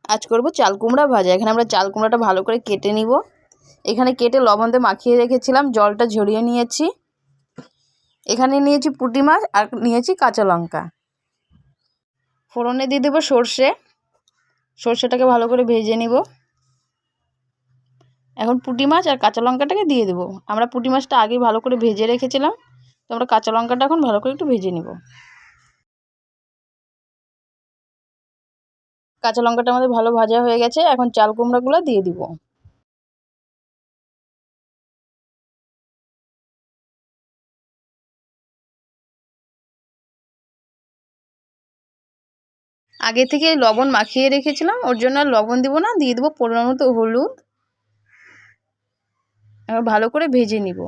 আজ করব চাল কুমড়া ভাজা। এখানে আমরা চাল কুমড়াটা ভালো করে কেটে নিব। এখানে কেটে লবণ দিয়ে মাখিয়ে রেখেছিলাম, জলটা ঝরিয়ে নিয়েছি। এখানে নিয়েছি পুঁটি মাছ আর নিয়েছি কাঁচা লঙ্কা। ফোড়নে দিয়ে দেবো সর্ষে। সর্ষেটাকে ভালো করে ভেজে নিব। এখন পুঁটি মাছ আর কাঁচা লঙ্কাটাকে দিয়ে দেবো। আমরা পুঁটি মাছটা আগে ভালো করে ভেজে রেখেছিলাম, তো আমরা কাঁচা লঙ্কাটা এখন ভালো করে একটু ভেজে নিব। কাঁচা লঙ্কাটা আমাদের ভালো ভাজা হয়ে গেছে। এখন চাল কুমড়াগুলো দিয়ে দিব। আগে থেকে লবণ মাখিয়ে রেখেছিলাম, ওর জন্য আর লবণ দিব না, দিয়ে দেবো পরিমাণ মতো হলুদ। এবার ভালো করে ভেজে নিব।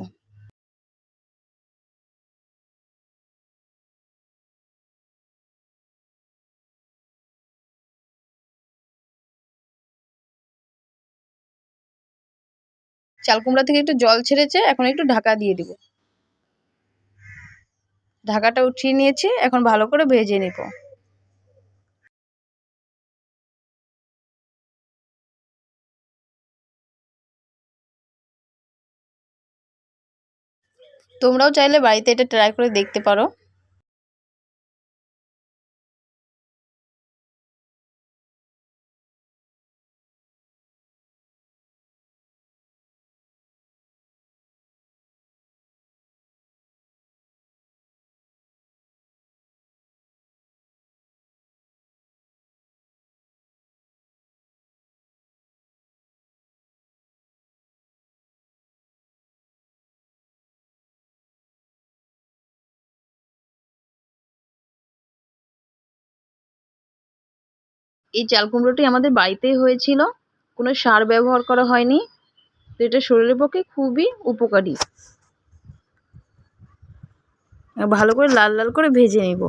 চাল কুমড়া থেকে একটু জল ছেড়েছে, এখন একটু ঢাকা দিয়ে দিব। ঢাকাটা উঠিয়ে নিয়েছি, এখন ভালো করে ভেজে নিব। তোমরাও চাইলে বাড়িতে এটা ট্রাই করে দেখতে পারো। এই চাল কুমড়োটি আমাদের বাড়িতেই হয়েছিল, কোনো সার ব্যবহার করা হয়নি, তো এটা শরীরের পক্ষে খুবই উপকারী। ভালো করে লাল লাল করে ভেজে নিব।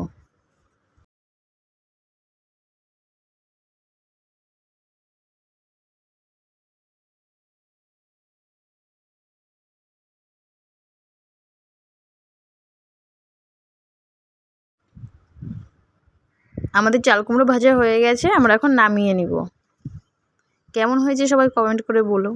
আমাদের চাল কুমড়ো ভাজা হয়ে গেছে, আমরা এখন নামিয়ে নিব। কেমন হয়েছে সবাই কমেন্ট করে বলো।